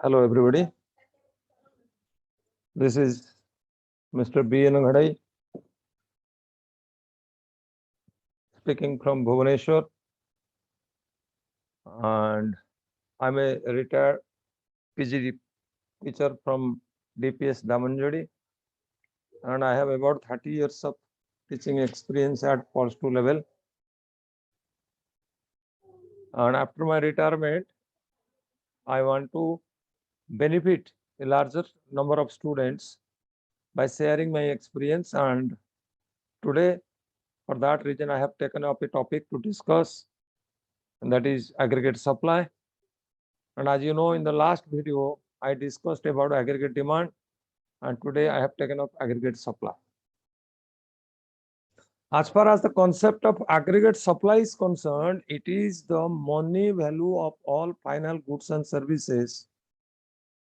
Hello everybody. This is Mr. B. N. Ghadai speaking from Bhubaneswar, and I'm a retired PG teacher from DPS Damanjodi, and I have about 30 years of teaching experience at Pulse 2 level. And after my retirement, I want to benefit a larger number of students by sharing my experience. And today, for that reason, I have taken up a topic to discuss, and that is aggregate supply. And as you know, in the last video, I discussed about aggregate demand, and today I have taken up aggregate supply. As far as the concept of aggregate supply is concerned, it is the money value of all final goods and services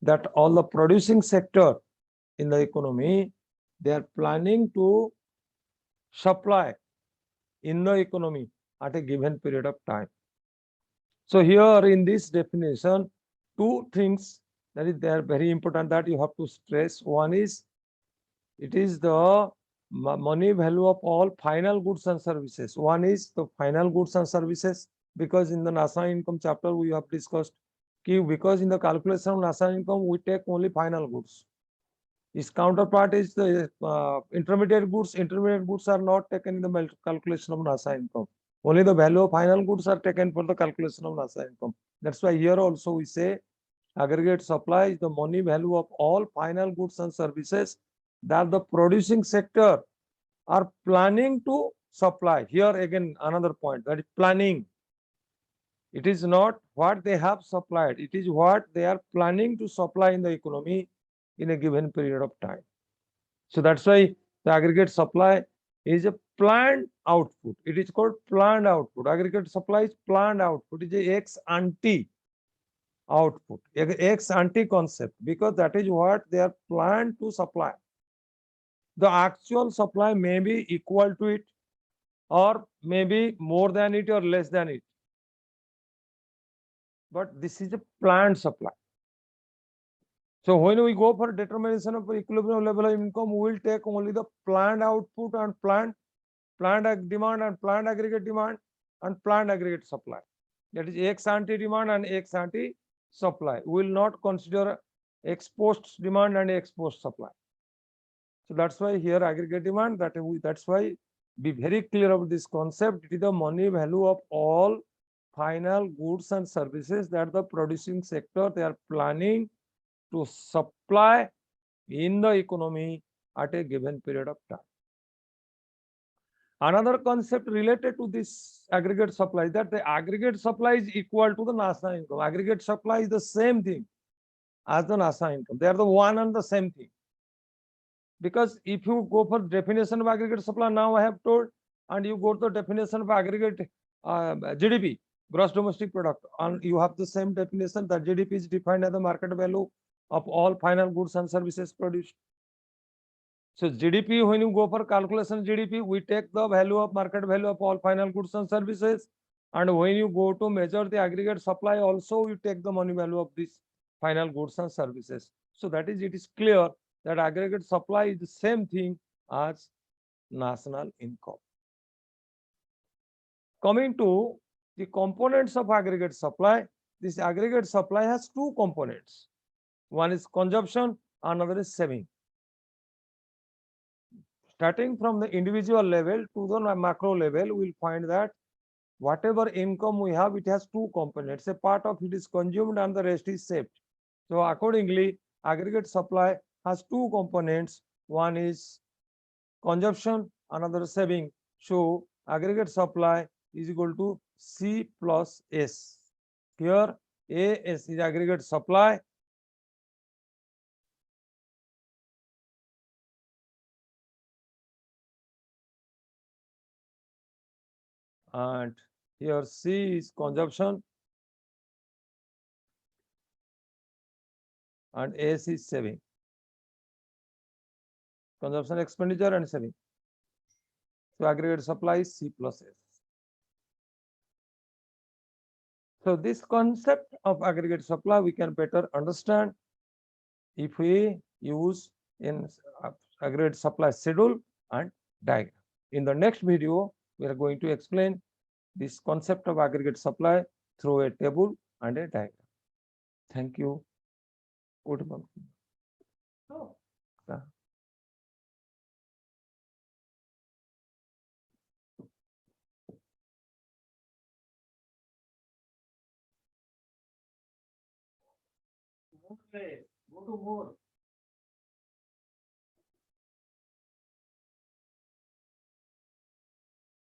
that all the producing sector in the economy, they are planning to supply in the economy at a given period of time. So here in this definition, two things that is there very important that you have to stress. One is it is the money value of all final goods and services. One is the final goods and services, because in the national income chapter we have discussed because in the calculation of national income we take only final goods. Its counterpart is the intermediate goods. Intermediate goods are not taken in the calculation of national income. Only the value of final goods are taken for the calculation of national income. That's why here also we say aggregate supply is the money value of all final goods and services that the producing sector are planning to supply. Here again another point, that is planning. It is not what they have supplied, it is what they are planning to supply in the economy in a given period of time. So that's why the aggregate supply is a planned output. It is called planned output. Aggregate supply is planned output. It is a ex ante output, ex ante concept, because that is what they are planned to supply. The actual supply may be equal to it, or maybe more than it or less than it. But this is a planned supply. So when we go for determination of equilibrium level of income, we will take only the planned output and planned demand and planned aggregate demand and planned aggregate supply. That is ex ante demand and ex ante supply. We will not consider ex post demand and ex post supply. So that's why here aggregate demand, that's why be very clear about this concept. It is the money value of all final goods and services that the producing sector they are planning to supply in the economy at a given period of time. Another concept related to this aggregate supply, that the aggregate supply is equal to the national income. Aggregate supply is the same thing as the national income. They are the one and the same thing. Because if you go for definition of aggregate supply, now I have told, and you go to the definition of aggregate GDP, gross domestic product, and you have the same definition that GDP is defined as the market value of all final goods and services produced. So GDP, when you go for calculation GDP, we take the value of market value of all final goods and services. And when you go to measure the aggregate supply, also you take the money value of these final goods and services. So that is, it is clear that aggregate supply is the same thing as national income. Coming to the components of aggregate supply, this aggregate supply has two components. One is consumption, another is saving. Starting from the individual level to the macro level, we'll find that whatever income we have, it has two components. A part of it is consumed and the rest is saved. So accordingly, aggregate supply has two components. One is consumption, another saving. So aggregate supply is equal to C plus S. Here AS is aggregate supply. And here C is consumption and S is saving. Consumption, expenditure and saving. So aggregate supply is C plus S. So this concept of aggregate supply we can better understand if we use in aggregate supply schedule and diagram. In the next video, we are going to explain this concept of aggregate supply through a table and a diagram. Thank you. Good morning. Oh. Go to more.